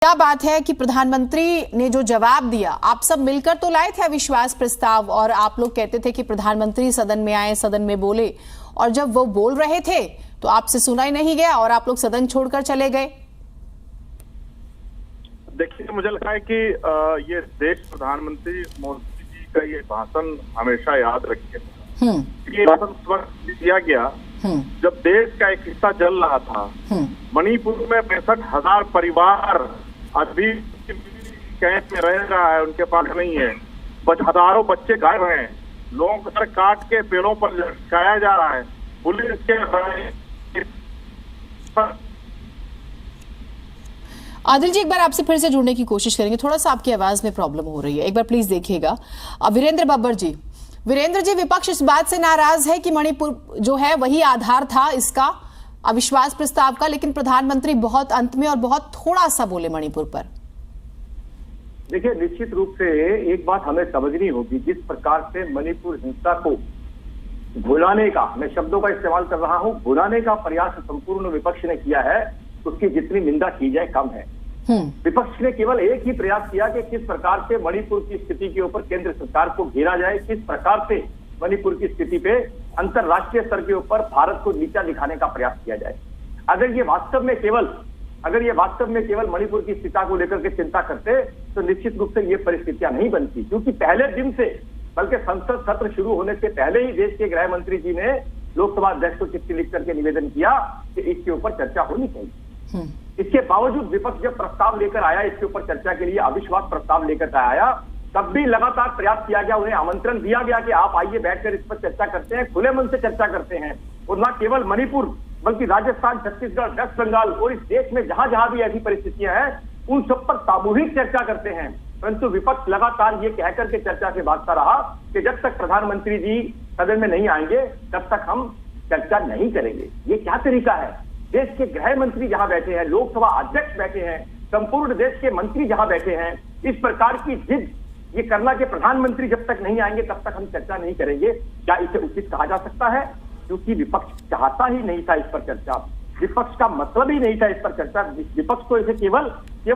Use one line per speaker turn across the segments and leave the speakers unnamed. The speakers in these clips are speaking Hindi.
क्या बात है कि प्रधानमंत्री ने जो जवाब दिया, आप सब मिलकर तो लाए थे अविश्वास प्रस्ताव और आप लोग कहते थे कि प्रधानमंत्री सदन में आए, सदन में बोले, और जब वो बोल रहे थे तो आपसे सुना ही नहीं गया और आप लोग सदन छोड़कर चले गए।
देखिए, मुझे लगता है कि ये देश प्रधानमंत्री मोदी जी का ये भाषण हमेशा याद रखिए। ये भाषण उस वक्त दिया गया जब देश का एक हिस्सा जल रहा था। मणिपुर में 65,000 परिवार अभी कैंप में रह रहा है, उनके पास नहीं है। हजारों बच्चे गायब हैं, लोगों को सर काट के पेड़ों पर लटकाया जा रहा है। पुलिस के
आदिल जी, एक बार आपसे फिर से जुड़ने की कोशिश करेंगे। थोड़ा सा आपकी आवाज में प्रॉब्लम हो रही है, एक बार प्लीज देखिएगा। वीरेंद्र बब्बर जी, वीरेंद्र जी, विपक्ष इस बात से नाराज है कि मणिपुर जो है वही आधार था इसका अविश्वास प्रस्ताव का, लेकिन प्रधानमंत्री बहुत अंत में और बहुत थोड़ा सा बोले मणिपुर पर।
देखिए, निश्चित रूप से एक बात हमें समझनी होगी, जिस प्रकार से मणिपुर हिंसा को भुलाने का, मैं शब्दों का इस्तेमाल कर रहा हूं, भुलाने का प्रयास संपूर्ण विपक्ष ने किया है, उसकी जितनी निंदा की जाए कम है। विपक्ष ने केवल एक ही प्रयास किया कि किस प्रकार से मणिपुर की स्थिति के ऊपर केंद्र सरकार को घेरा जाए, किस प्रकार से मणिपुर की स्थिति पे अंतरराष्ट्रीय स्तर के ऊपर भारत को नीचा दिखाने का प्रयास किया जाए। अगर ये वास्तव में केवल मणिपुर की स्थिति को लेकर के चिंता करते तो निश्चित रूप से ये परिस्थितियां नहीं बनती, क्योंकि पहले दिन से, बल्कि संसद सत्र शुरू होने से पहले ही देश के गृह मंत्री जी ने लोकसभा अध्यक्ष को चिट्ठी लिख करके निवेदन किया कि इसके ऊपर चर्चा होनी चाहिए। इसके बावजूद विपक्ष जब प्रस्ताव लेकर आया इसके ऊपर चर्चा के लिए, अविश्वास प्रस्ताव लेकर आया, तब भी लगातार प्रयास किया गया, उन्हें आमंत्रण दिया गया कि आप आइए, बैठकर इस पर चर्चा करते हैं, खुले मन से चर्चा करते हैं। और न केवल मणिपुर बल्कि राजस्थान, छत्तीसगढ़, वेस्ट बंगाल और इस देश में जहां जहां भी ऐसी परिस्थितियां हैं उन सब पर सामूहिक चर्चा करते हैं। परंतु विपक्ष लगातार ये कहकर के चर्चा से भागता रहा कि जब तक प्रधानमंत्री जी सदन में नहीं आएंगे तब तक हम चर्चा नहीं करेंगे। ये क्या तरीका है? देश के गृह मंत्री जहां बैठे हैं, लोकसभा अध्यक्ष बैठे हैं, संपूर्ण देश के मंत्री जहां बैठे हैं, इस प्रकार की जिद ये करना कि प्रधानमंत्री जब तक नहीं आएंगे तब तक हम चर्चा नहीं करेंगे, क्या इसे उचित कहा जा सकता है? क्योंकि विपक्ष चाहता ही नहीं था इस पर चर्चा, विपक्ष का मतलब ही नहीं था इस पर चर्चा। विपक्ष को इसे केवल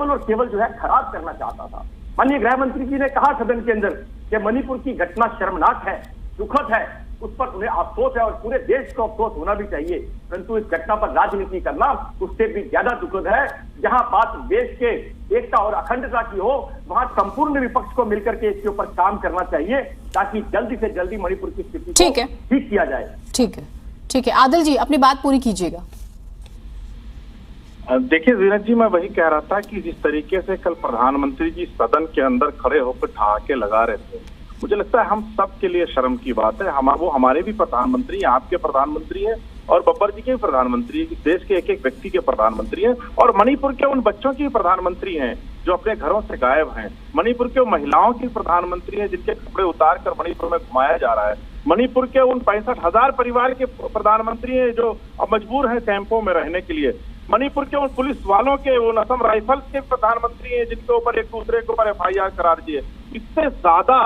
और केवल जो है खराब करना चाहता था। माननीय गृह मंत्री जी ने कहा सदन के अंदर कि मणिपुर की घटना शर्मनाक है, दुखद है, उस पर उन्हें अफसोस है और पूरे देश को अफसोस होना भी चाहिए, परंतु इस घटना पर राजनीति करना उससे भी ज्यादा दुखद है। जहां बात देश के एकता और अखंडता की हो, वहां संपूर्ण विपक्ष को मिलकर के इसके ऊपर काम करना चाहिए ताकि जल्दी से जल्दी मणिपुर की स्थिति को ठीक किया जाए।
ठीक है आदिल जी, अपनी बात पूरी कीजिएगा।
देखिए वीरेंद्र जी, मैं वही कह रहा था कि जिस तरीके से कल प्रधानमंत्री जी सदन के अंदर खड़े होकर ठहाके लगा रहे थे, मुझे लगता है हम सब के लिए शर्म की बात है। वो हमारे भी प्रधानमंत्री हैं, आपके प्रधानमंत्री हैं और बब्बर जी के भी प्रधानमंत्री हैं, देश के एक एक व्यक्ति के प्रधानमंत्री हैं और मणिपुर के उन बच्चों की प्रधानमंत्री हैं जो अपने घरों से गायब हैं। मणिपुर के महिलाओं की प्रधानमंत्री हैं जिनके कपड़े उतार कर मणिपुर में घुमाया जा रहा है। मणिपुर के उन 65,000 परिवार के प्रधानमंत्री हैं जो अब मजबूर हैं कैंपों में रहने के लिए। मणिपुर के उन पुलिस वालों के, उन असम राइफल्स के प्रधानमंत्री हैं जिनके ऊपर एक दूसरे के ऊपर FIR करा दी है। इससे ज्यादा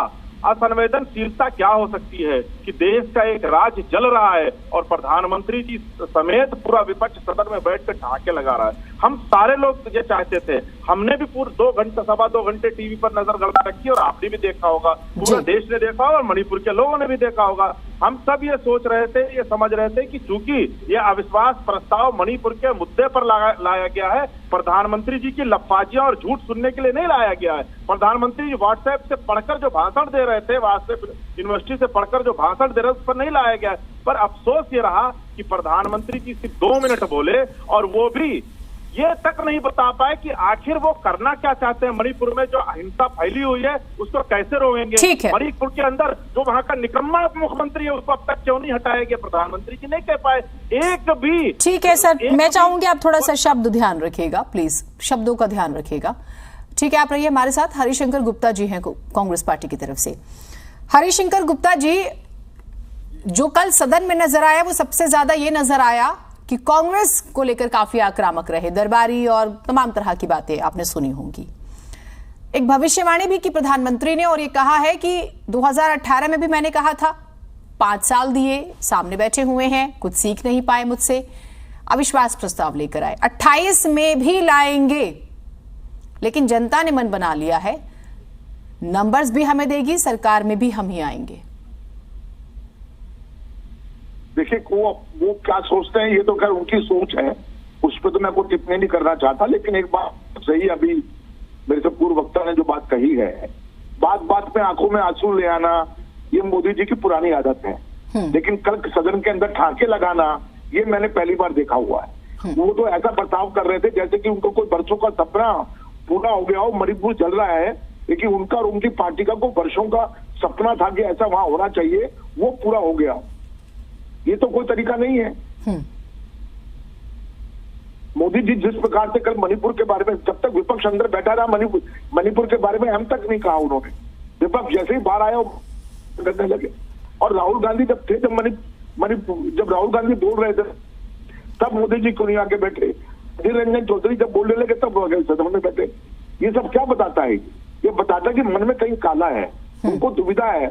असंवेदनशीलता क्या हो सकती है कि देश का एक राज्य जल रहा है और प्रधानमंत्री जी समेत पूरा विपक्ष सदन में बैठकर ठहाके लगा रहा है। हम सारे लोग ये चाहते थे, हमने भी पूरे 2 घंटे टीवी पर नजर गड़ा रखी और आपने भी देखा होगा, पूरा देश ने देखा होगा और मणिपुर के लोगों ने भी देखा होगा। हम सब ये सोच रहे थे, ये समझ रहे थे कि चूंकि ये अविश्वास प्रस्ताव मणिपुर के मुद्दे पर लाया गया है, प्रधानमंत्री जी की लफाजियां और झूठ सुनने के लिए नहीं लाया गया है। प्रधानमंत्री जी व्हाट्सएप से पढ़कर जो भाषण दे रहे थे, व्हाट्सएप यूनिवर्सिटी से पढ़कर जो भाषण दे रहे थे, उस पर नहीं लाया गया। पर अफसोस ये रहा कि प्रधानमंत्री जी सिर्फ 2 मिनट बोले और वो भी ये तक नहीं बता पाए कि आखिर वो करना क्या चाहते हैं। मणिपुर में जो अहिंसा फैली हुई है उसको कैसे रोकेंगे? मणिपुर के अंदर जो वहां का निकम्मा मुख्यमंत्री है उसको अब तक क्यों नहीं हटाया गया? प्रधानमंत्री जी नहीं कह पाए एक भी।
ठीक है सर, मैं चाहूंगी आप थोड़ा सा शब्द ध्यान रखिएगा, प्लीज शब्दों का ध्यान रखिएगा। ठीक है, आप रहिए हमारे साथ। हरिशंकर गुप्ता जी हैं कांग्रेस पार्टी की तरफ से। हरिशंकर गुप्ता जी, जो कल सदन में नजर आया वो सबसे ज्यादा ये नजर आया कि कांग्रेस को लेकर काफी आक्रामक रहे, दरबारी और तमाम तरह की बातें आपने सुनी होंगी। एक भविष्यवाणी भी की प्रधानमंत्री ने और ये कहा है कि 2018 में भी मैंने कहा था, 5 साल दिए, सामने बैठे हुए हैं, कुछ सीख नहीं पाए मुझसे, अविश्वास प्रस्ताव लेकर आए, 28 में भी लाएंगे। लेकिन जनता ने मन बना लिया है, नंबर्स भी हमें देगी, सरकार में भी हम ही आएंगे।
देखिए वो क्या सोचते हैं ये तो खैर उनकी सोच है, उस पर तो मैं कोई टिप्पणी नहीं करना चाहता। लेकिन एक बात सही, अभी मेरे से पूर्व वक्ता ने जो बात कही है, बात बात में आंखों में आंसू ले आना, ये मोदी जी की पुरानी आदत है। लेकिन कल सदन के अंदर ठाके लगाना, ये मैंने पहली बार देखा हुआ है। वो तो ऐसा बर्ताव कर रहे थे जैसे कि उनको कोई वर्षों का सपना पूरा हो गया हो, मणिपुर जल रहा है, लेकिन उनका और उनकी पार्टी का कोई वर्षों का सपना था कि ऐसा वहां होना चाहिए, वो पूरा हो गया। ये तो कोई तरीका नहीं है। मोदी जी जिस प्रकार से कल मणिपुर के बारे में, जब तक विपक्ष अंदर बैठा रहा, मणिपुर के बारे में हम तक नहीं कहा उन्होंने। विपक्ष जैसे ही बाहर आया करने लगे। और राहुल गांधी जब थे, जब राहुल गांधी बोल रहे थे तब मोदी जी क्यों नहीं आके बैठे? अधीर रंजन चौधरी जब बोलने लगे तब सदन में बैठे। ये सब क्या बताता है? ये बताता है कि मन में कहीं काला है, उनको दुविधा है,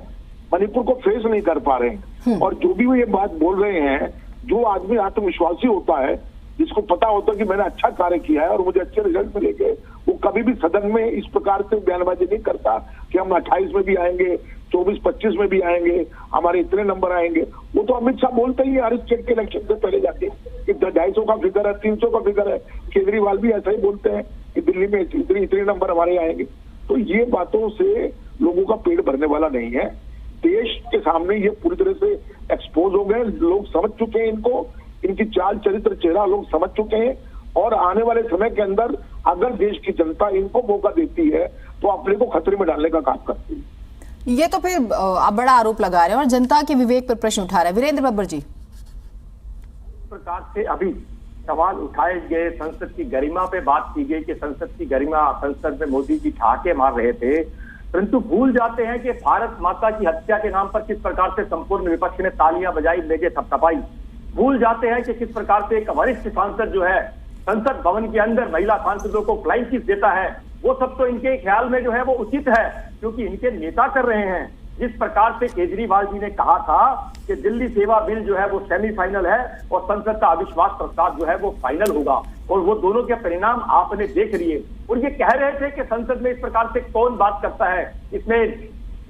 मणिपुर को फेस नहीं कर पा रहे हैं। और जो भी वो ये बात बोल रहे हैं, जो आदमी आत्मविश्वासी होता है, जिसको पता होता है कि मैंने अच्छा कार्य किया है और मुझे अच्छे रिजल्ट मिलेंगे, वो कभी भी सदन में इस प्रकार से बयानबाजी नहीं करता कि हम 28 में भी आएंगे, 24-25 में भी आएंगे, हमारे इतने नंबर आएंगे। वो तो अमित शाह बोलते ही हर स्टेट के इलेक्शन से पहले जाके कि 250 का फिगर है, 300 का फिगर है। केजरीवाल भी ऐसा ही बोलते हैं कि दिल्ली में इतने नंबर हमारे आएंगे। तो ये बातों से लोगों का पेट भरने वाला नहीं है। देश के सामने ये पूरी तरह से एक्सपोज हो गए, लोग समझ चुके हैं इनको, इनकी चाल चरित्र चेहरा लोग समझ चुके हैं। और आने वाले समय के अंदर अगर देश की जनता इनको मौका देती है तो अपने को खतरे में डालने का काम करती है।
ये तो फिर आप बड़ा आरोप लगा रहे हैं और जनता के विवेक पर प्रश्न उठा रहे हैं। वीरेंद्र बब्बर जी,
इस प्रकार से अभी सवाल उठाए गए, संसद की गरिमा पे बात की गई कि संसद की गरिमा, संसद में मोदी जी ठाके मार रहे थे, परंतु भूल जाते हैं कि भारत माता की हत्या के नाम पर किस प्रकार से संपूर्ण विपक्ष ने तालियां बजाई, लेके थपथपाई। भूल जाते हैं कि किस प्रकार से एक वरिष्ठ सांसद जो है संसद भवन के अंदर महिला सांसदों को फ्लाइंग किस देता है। वो सब तो इनके ख्याल में जो है वो उचित है, क्योंकि इनके नेता कर रहे हैं। जिस प्रकार से केजरीवाल जी ने कहा था कि दिल्ली सेवा बिल जो है वो सेमीफाइनल है और संसद का अविश्वास प्रस्ताव जो है वो फाइनल होगा, और वो दोनों के परिणाम आपने देख लिए। और ये कह रहे थे कि संसद में इस प्रकार से कौन बात करता है, इसमें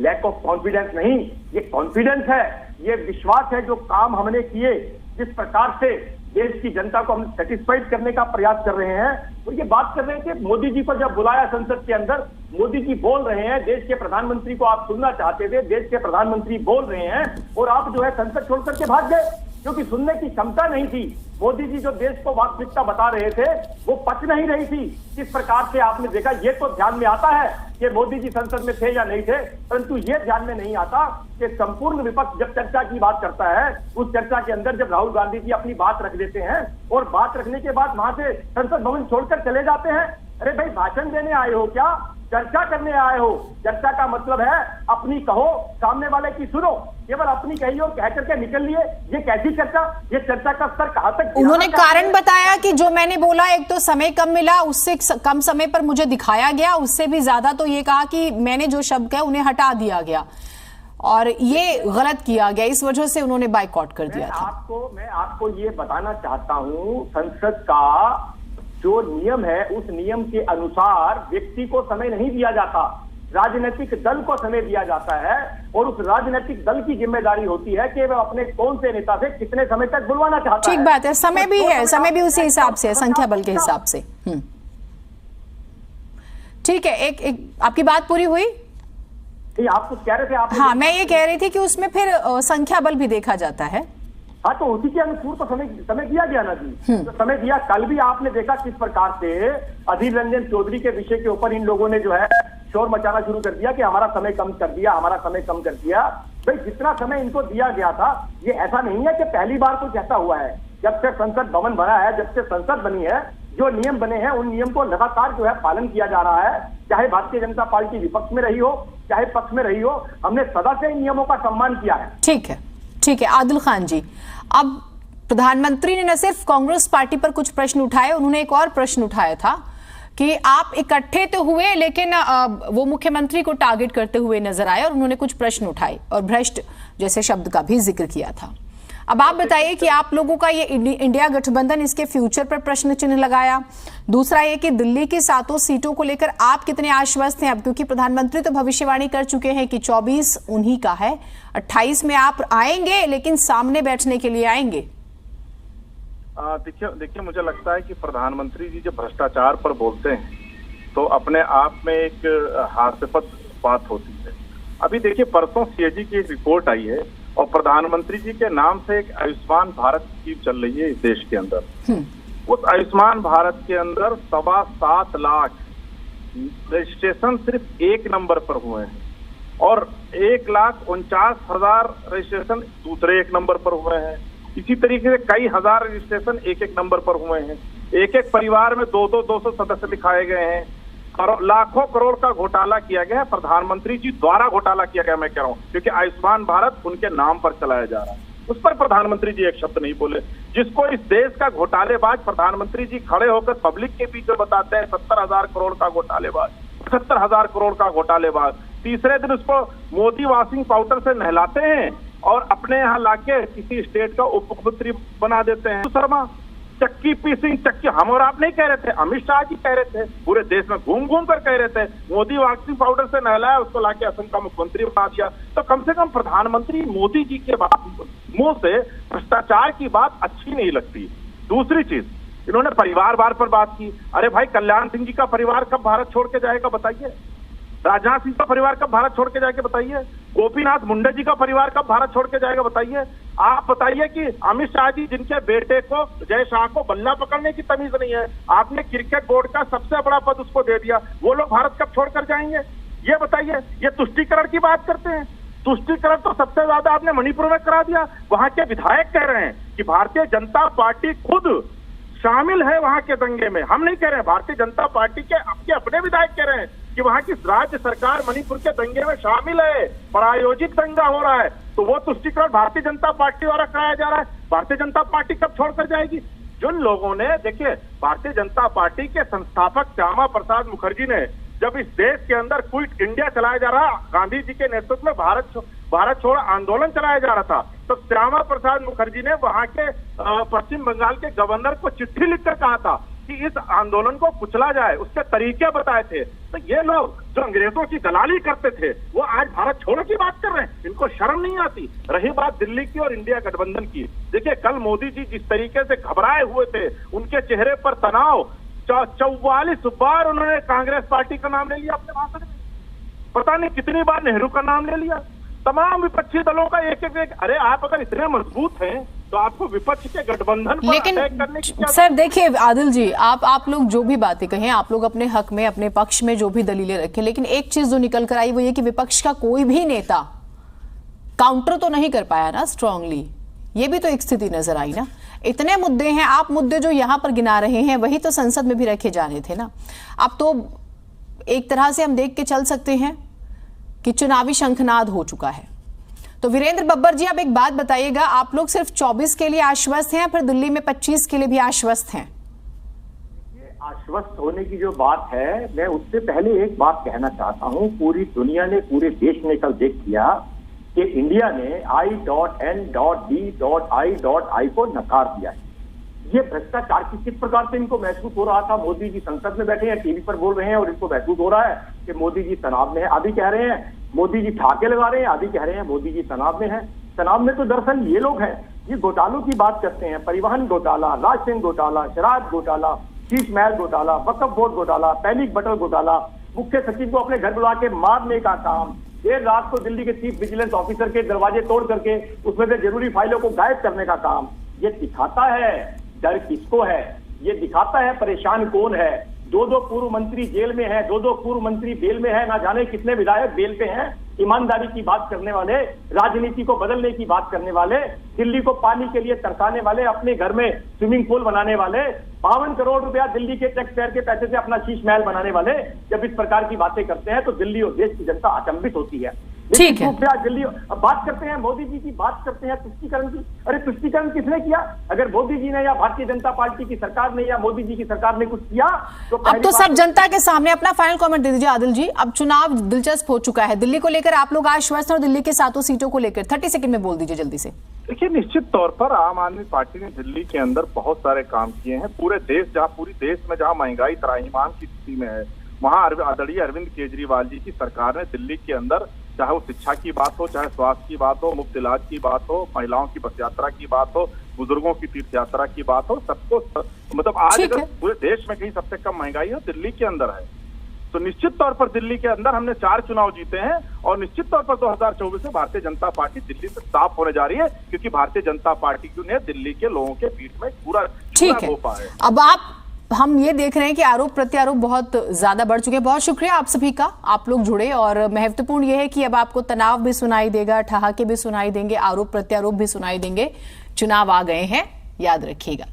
लैक ऑफ कॉन्फिडेंस नहीं, ये कॉन्फिडेंस है, ये विश्वास है। जो काम हमने किए, जिस प्रकार से देश की जनता को हम सेटिस्फाइड करने का प्रयास कर रहे हैं, तो ये बात कर रहे थे। मोदी जी को जब बुलाया संसद के अंदर, मोदी जी बोल रहे हैं, देश के प्रधानमंत्री को आप सुनना चाहते थे, देश के प्रधानमंत्री बोल रहे हैं और आप जो है संसद छोड़ करके भाग गए, क्योंकि सुनने की क्षमता नहीं थी। मोदी जी जो देश को वास्तविकता बता रहे थे वो पच नहीं रही थी। किस प्रकार से आपने देखा, ये तो ध्यान में आता है कि मोदी जी संसद में थे या नहीं थे, परंतु ये ध्यान में नहीं आता कि संपूर्ण विपक्ष जब चर्चा की बात करता है, उस चर्चा के अंदर जब राहुल गांधी जी अपनी बात रख देते हैं और बात रखने के बाद वहां से संसद भवन छोड़कर चले जाते हैं। अरे भाई, भाषण देने आए हो क्या? चर्चा करने आए हो? चर्चा का मतलब है अपनी कहो, सामने वाले की सुनो, केवल अपनी कही और कह करके निकल लिए। ये कैसी चर्चा? ये चर्चा का स्तर कहां तक?
उन्होंने कारण बताया कि जो मैंने बोला, एक तो समय कम मिला, उससे कम समय पर मुझे दिखाया गया, उससे भी ज्यादा तो ये कहा कि मैंने जो शब्द कहे उन्हें हटा दिया गया और ये गलत किया गया, इस वजह से उन्होंने बाइकआउट कर दिया था।
मैं आपको ये बताना चाहता हूं, संसद का जो नियम है उस नियम के अनुसार व्यक्ति को समय नहीं दिया जाता, राजनीतिक दल को समय दिया जाता है, और उस राजनीतिक दल की जिम्मेदारी होती है कि वह अपने कौन से नेता से कितने समय तक बुलवाना चाहता है।
ठीक बात है, समय भी है, समय भी उसी हिसाब से, संख्या बल के हिसाब से। ठीक है, एक आपकी बात पूरी हुई?
आप कुछ कह रहे थे? आप?
हाँ, मैं ये कह रही थी कि उसमें फिर संख्या बल भी देखा जाता है।
हाँ, तो उसी के अनुसार तो समय दिया गया ना जी, तो समय दिया। कल भी आपने देखा किस प्रकार से अधीर रंजन चौधरी के विषय के ऊपर इन लोगों ने जो है शोर मचाना शुरू कर दिया कि हमारा समय कम कर दिया, हमारा समय कम कर दिया। भाई, जितना समय इनको दिया गया था, ये ऐसा नहीं है कि पहली बार कुछ ऐसा हुआ है। जब से संसद भवन बना है, जब से संसद बनी है, जो नियम बने हैं उन नियम को लगातार जो है पालन किया जा रहा है। चाहे भारतीय जनता पार्टी विपक्ष में रही हो, चाहे पक्ष में रही हो, हमने सदा से इन नियमों का सम्मान किया है।
ठीक है, ठीक है। आदिल खान जी, अब प्रधानमंत्री ने न सिर्फ कांग्रेस पार्टी पर कुछ प्रश्न उठाए, उन्होंने एक और प्रश्न उठाया था कि आप इकट्ठे तो हुए, लेकिन वो मुख्यमंत्री को टारगेट करते हुए नजर आए और उन्होंने कुछ प्रश्न उठाए और भ्रष्ट जैसे शब्द का भी जिक्र किया था। अब आप बताइए कि आप लोगों का ये इंडिया गठबंधन, इसके फ्यूचर पर प्रश्न चिन्ह लगाया। दूसरा ये कि दिल्ली की 7 सीटों को लेकर आप कितने आश्वस्त हैं अब, क्योंकि प्रधानमंत्री तो भविष्यवाणी कर चुके हैं कि 24 उन्हीं का है, 28 में आप आएंगे लेकिन सामने बैठने के लिए आएंगे।
देखिए मुझे लगता है कि प्रधानमंत्री जी जब भ्रष्टाचार पर बोलते हैं तो अपने आप में एक हास्यास्पद बात होती है। अभी देखिए परसों सीएजी की एक रिपोर्ट आई है और प्रधानमंत्री जी के नाम से एक आयुष्मान भारत स्कीम चल रही है इस देश के अंदर। उस आयुष्मान भारत के अंदर 7.25 लाख रजिस्ट्रेशन सिर्फ एक नंबर पर हुए हैं और 1,49,000 रजिस्ट्रेशन दूसरे एक नंबर पर हुए हैं। इसी तरीके से कई हजार रजिस्ट्रेशन एक एक नंबर पर हुए हैं। एक एक परिवार में 200 सदस्य दिखाए गए हैं। लाखों करोड़ का घोटाला किया गया है, प्रधानमंत्री जी द्वारा घोटाला किया गया मैं कह रहा हूं, क्योंकि आयुष्मान भारत उनके नाम पर चलाया जा रहा है। उस पर प्रधानमंत्री जी एक शब्द नहीं बोले, जिसको इस देश का घोटालेबाज प्रधानमंत्री जी खड़े होकर पब्लिक के बीच में बताते हैं 70,000 करोड़ का घोटालेबाज, 70,000 करोड़ का घोटालेबाज। तीसरे दिन उसको मोदी वॉशिंग पाउडर से नहलाते हैं और अपने यहाँ लाके किसी स्टेट का उप मुख्यमंत्री बना देते हैं। शर्मा चक्की पीसिंग, चक्की हम और आप नहीं कह रहे थे, अमित शाह जी कह रहे थे, पूरे देश में घूम घूम कर कह रहे थे। मोदी वॉशिंग पाउडर से नहलाया, उसको लाके असम का मुख्यमंत्री बना दिया। तो कम से कम प्रधानमंत्री मोदी जी के मुंह से भ्रष्टाचार की बात अच्छी नहीं लगती। दूसरी चीज, इन्होंने परिवार पर बात की। अरे भाई, कल्याण सिंह जी का परिवार कब भारत छोड़ के जाएगा बताइए? राजनाथ सिंह का परिवार कब भारत छोड़ के जाएगा बताइए? गोपीनाथ मुंडे जी का परिवार कब भारत छोड़ के जाएगा बताइए? आप बताइए कि अमित शाह जी, जिनके बेटे को, जय शाह को बल्ला पकड़ने की तमीज नहीं है, आपने क्रिकेट बोर्ड का सबसे बड़ा पद उसको दे दिया, वो लोग भारत कब छोड़ कर जाएंगे ये बताइए? ये तुष्टीकरण की बात करते हैं। तुष्टीकरण तो सबसे ज्यादा आपने मणिपुर में करा दिया। वहां के विधायक कह रहे हैं कि भारतीय जनता पार्टी खुद शामिल है वहां के दंगे में। हम नहीं कह रहे हैं, भारतीय जनता पार्टी के आपके अपने विधायक कह रहे हैं कि वहां की राज्य सरकार मणिपुर के दंगे में शामिल है, प्रायोजित दंगा हो रहा है। तो वो तुष्टीकरण भारतीय जनता पार्टी द्वारा कराया जा रहा है। भारतीय जनता पार्टी कब छोड़कर जाएगी? जिन लोगों ने, देखिए, भारतीय जनता पार्टी के संस्थापक श्यामा प्रसाद मुखर्जी ने जब इस देश के अंदर क्विट इंडिया चलाया जा रहा, गांधी जी के नेतृत्व में भारत छोड़ो आंदोलन चलाया जा रहा था, तो श्यामा प्रसाद मुखर्जी ने वहां के पश्चिम बंगाल के गवर्नर को चिट्ठी लिखकर कहा था कि इस आंदोलन को कुचला जाए, उसके तरीके बताए थे। तो ये लोग जो अंग्रेजों की दलाली करते थे वो आज भारत छोड़ो की बात कर रहे हैं, इनको शर्म नहीं आती। रही बात दिल्ली की और इंडिया गठबंधन की, देखिए कल मोदी जी जिस तरीके से घबराए हुए थे, उनके चेहरे पर तनाव, 44 बार उन्होंने कांग्रेस पार्टी का नाम ले लिया अपने भाषण में, पता नहीं कितनी बार नेहरू का नाम ले लिया, तमाम विपक्षी दलों का एक। अरे आप अगर इतने मजबूत हैं तो आपको विपक्ष के गठबंधन पर अटैक करने की क्या?
सर देखिए आदिल जी, आप लोग जो भी बातें कहें, आप लोग अपने हक में, अपने पक्ष में जो भी दलीलें रखें, लेकिन एक चीज जो निकल कर आई वो ये कि विपक्ष का कोई भी नेता काउंटर तो नहीं कर पाया ना स्ट्रांगली। ये भी तो एक स्थिति नजर आई ना। इतने मुद्दे हैं, आप मुद्दे जो यहां पर गिना रहे हैं वही तो संसद में भी रखे जाने थे ना। अब तो एक तरह से हम देख के चल सकते हैं कि चुनावी शंखनाद हो चुका है। तो वीरेंद्र बब्बर जी, आप एक बात बताइएगा, आप लोग सिर्फ 24 के लिए आश्वस्त हैं, फिर दिल्ली में 25 के लिए भी आश्वस्त हैं?
आश्वस्त होने की जो बात है, मैं उससे पहले एक बात कहना चाहता हूं। पूरी दुनिया ने, पूरे देश ने कल देख लिया कि इंडिया ने I.N.D.I.I को नकार दिया है। ये भ्रष्टाचार की किस प्रकार से इनको महसूस हो रहा था? मोदी जी संसद में बैठे हैं, टीवी पर बोल रहे हैं और इनको महसूस हो रहा है कि मोदी जी तनाव में है। आदि कह रहे हैं मोदी जी ठाके लगा रहे हैं, आदि कह रहे हैं मोदी जी तनाव में है। तनाव में तो दरअसल ये लोग हैं, ये घोटालों की बात करते हैं, परिवहन घोटाला, राशन घोटाला, शराब घोटाला, शीश महल घोटाला, वक्फ बोर्ड घोटाला, पैनिक बटन घोटाला, मुख्य सचिव को अपने घर बुला के मारने का काम, देर रात को दिल्ली के चीफ विजिलेंस ऑफिसर के दरवाजे तोड़ करके उसमें से जरूरी फाइलों को गायब करने का काम। ये दिखाता है डर किसको है, ये दिखाता है परेशान कौन है। 2 पूर्व मंत्री जेल में है, 2 पूर्व मंत्री बेल में है, ना जाने कितने विधायक बेल पे हैं। ईमानदारी की बात करने वाले, राजनीति को बदलने की बात करने वाले, दिल्ली को पानी के लिए तरसाने वाले, अपने घर में स्विमिंग पूल बनाने वाले, 52 करोड़ रुपया दिल्ली के टैक्स पेयर के पैसे से अपना शीश महल बनाने वाले, जब इस प्रकार की बातें करते हैं तो दिल्ली और देश की जनता अचंभित होती है।
ठीक है।
आज दिल्ली, अब बात करते हैं मोदी जी की, बात करते हैं तुष्टीकरण की। अरे तुष्टीकरण किसने किया? अगर मोदी जी ने या भारतीय जनता पार्टी की सरकार ने या मोदी जी की सरकार ने कुछ किया तो
अब तो सब जनता के सामने। अपना फाइनल कमेंट दे दीजिए आदिल जी। अब चुनाव दिलचस्प हो चुका है, दिल्ली को लेकर आप लोग आश्वस्त हैं और दिल्ली के 7 सीटों को लेकर 30 सेकंड में बोल दीजिए जल्दी से।
देखिए, निश्चित तौर पर आम आदमी पार्टी ने दिल्ली के अंदर बहुत सारे काम किए हैं। पूरे देश में जहां महंगाई त्राहिमाम की स्थिति में है, वहां आदरणीय अरविंद केजरीवाल जी की सरकार ने दिल्ली के अंदर, चाहे वो शिक्षा की बात हो, चाहे स्वास्थ्य की बात हो, मुफ्त इलाज की बात हो, महिलाओं की बस यात्रा की बात हो, बुजुर्गों की तीर्थ यात्रा की बात हो, सबको मतलब आज अगर पूरे देश में कहीं सबसे कम महंगाई है दिल्ली के अंदर है। तो निश्चित तौर पर दिल्ली के अंदर हमने 4 चुनाव जीते हैं और निश्चित तौर पर 2024 में भारतीय जनता पार्टी दिल्ली से साफ होने जा रही है, क्योंकि भारतीय जनता पार्टी ने दिल्ली के लोगों के पीठ में पूरा
ठीक है। अब हम ये देख रहे हैं कि आरोप प्रत्यारोप बहुत ज्यादा बढ़ चुके हैं। बहुत शुक्रिया आप सभी का, आप लोग जुड़े। और महत्वपूर्ण यह है कि अब आपको तनाव भी सुनाई देगा, ठहाके भी सुनाई देंगे, आरोप प्रत्यारोप भी सुनाई देंगे। चुनाव आ गए हैं, याद रखिएगा।